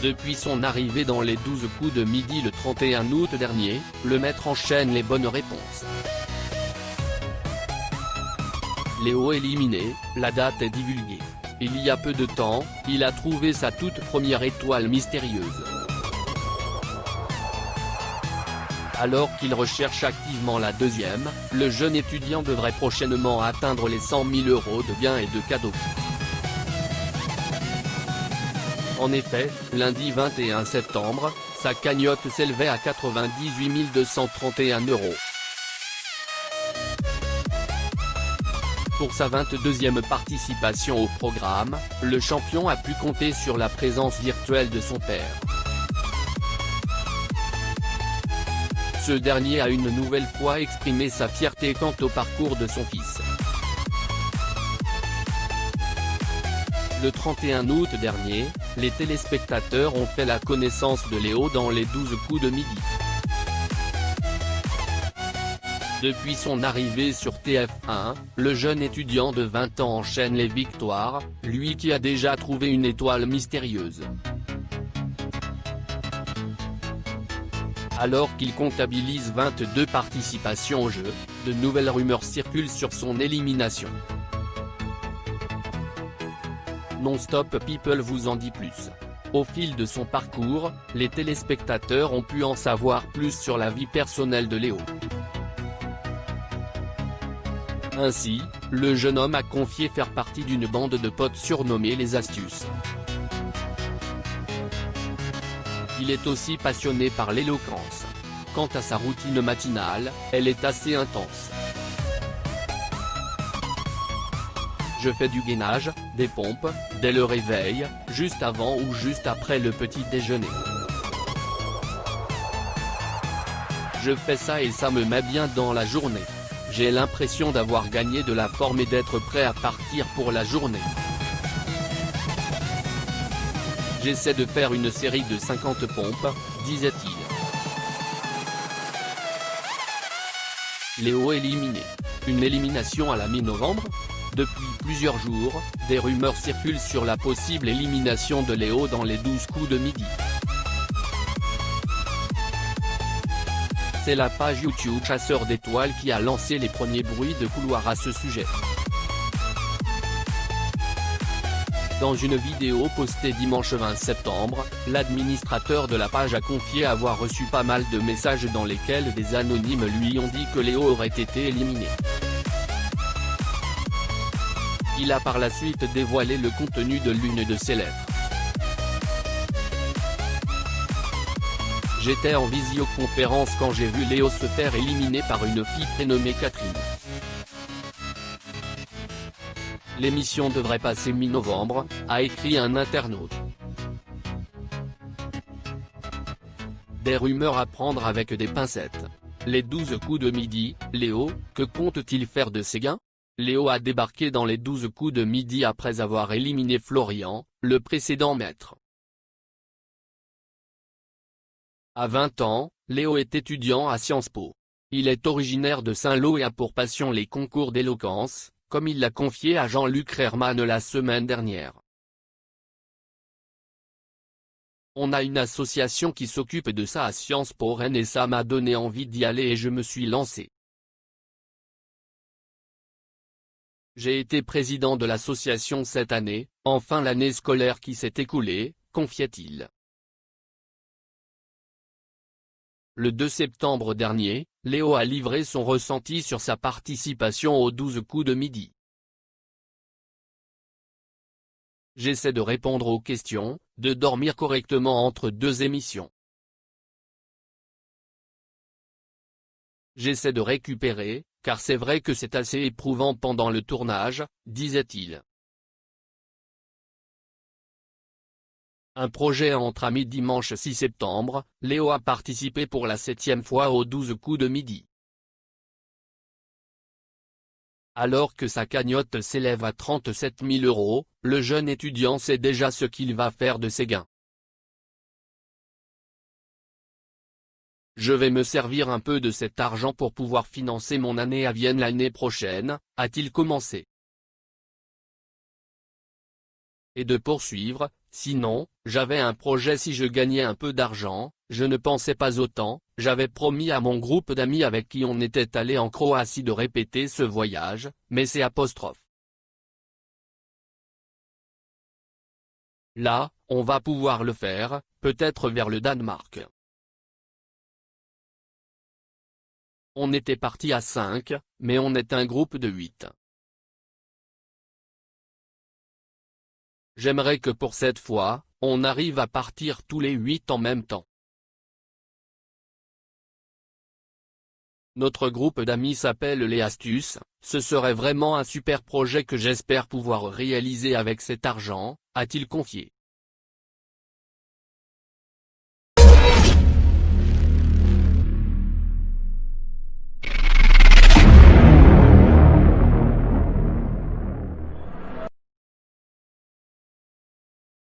Depuis son arrivée dans les 12 coups de midi le 31 août dernier, le maître enchaîne les bonnes réponses. Léo éliminé, la date est divulguée. Il y a peu de temps, il a trouvé sa toute première étoile mystérieuse. Alors qu'il recherche activement la deuxième, le jeune étudiant devrait prochainement atteindre les 100 000 € de gains et de cadeaux. En effet, lundi 21 septembre, sa cagnotte s'élevait à 98 231 €. Pour sa 22e participation au programme, le champion a pu compter sur la présence virtuelle de son père. Ce dernier a une nouvelle fois exprimé sa fierté quant au parcours de son fils. Le 31 août dernier, les téléspectateurs ont fait la connaissance de Léo dans les 12 coups de midi. Depuis son arrivée sur TF1, le jeune étudiant de 20 ans enchaîne les victoires, lui qui a déjà trouvé une étoile mystérieuse. Alors qu'il comptabilise 22 participations au jeu, de nouvelles rumeurs circulent sur son élimination. Non-Stop People vous en dit plus. Au fil de son parcours, les téléspectateurs ont pu en savoir plus sur la vie personnelle de Léo. Ainsi, le jeune homme a confié faire partie d'une bande de potes surnommée les Astuces. Il est aussi passionné par l'éloquence. Quant à sa routine matinale, elle est assez intense. Je fais du gainage, des pompes, dès le réveil, juste avant ou juste après le petit déjeuner. Je fais ça et ça me met bien dans la journée. J'ai l'impression d'avoir gagné de la forme et d'être prêt à partir pour la journée. J'essaie de faire une série de 50 pompes, disait-il. Léo éliminé. Une élimination à la mi-novembre ? Depuis plusieurs jours, des rumeurs circulent sur la possible élimination de Léo dans les 12 coups de midi. C'est la page YouTube Chasseur d'étoiles qui a lancé les premiers bruits de couloir à ce sujet. Dans une vidéo postée dimanche 20 septembre, l'administrateur de la page a confié avoir reçu pas mal de messages dans lesquels des anonymes lui ont dit que Léo aurait été éliminé. Il a par la suite dévoilé le contenu de l'une de ses lettres. J'étais en visioconférence quand j'ai vu Léo se faire éliminer par une fille prénommée Catherine. L'émission devrait passer mi-novembre, a écrit un internaute. Des rumeurs à prendre avec des pincettes. Les 12 coups de midi, Léo, que compte-t-il faire de ses gains ? Léo a débarqué dans les 12 coups de midi après avoir éliminé Florian, le précédent maître. À 20 ans, Léo est étudiant à Sciences Po. Il est originaire de Saint-Lô et a pour passion les concours d'éloquence, comme il l'a confié à Jean-Luc Reichmann la semaine dernière. On a une association qui s'occupe de ça à Sciences Po Rennes et ça m'a donné envie d'y aller et je me suis lancé. J'ai été président de l'association cette année, enfin l'année scolaire qui s'est écoulée, confiait-il. Le 2 septembre dernier, Léo a livré son ressenti sur sa participation aux 12 coups de midi. J'essaie de répondre aux questions, de dormir correctement entre deux émissions. J'essaie de récupérer, car c'est vrai que c'est assez éprouvant pendant le tournage, disait-il. Un projet entre amis. Dimanche 6 septembre, Léo a participé pour la 7e fois aux 12 coups de midi. Alors que sa cagnotte s'élève à 37 000 €, le jeune étudiant sait déjà ce qu'il va faire de ses gains. Je vais me servir un peu de cet argent pour pouvoir financer mon année à Vienne l'année prochaine, a-t-il commencé. Et de poursuivre, Sinon, j'avais un projet si je gagnais un peu d'argent, je ne pensais pas autant, j'avais promis à mon groupe d'amis avec qui on était allé en Croatie de répéter ce voyage, mais c'est apostrophe. Là, on va pouvoir le faire, peut-être vers le Danemark. On était parti à 5, mais on est un groupe de 8. J'aimerais que pour cette fois, on arrive à partir tous les 8 en même temps. Notre groupe d'amis s'appelle les Astuces, ce serait vraiment un super projet que j'espère pouvoir réaliser avec cet argent, a-t-il confié.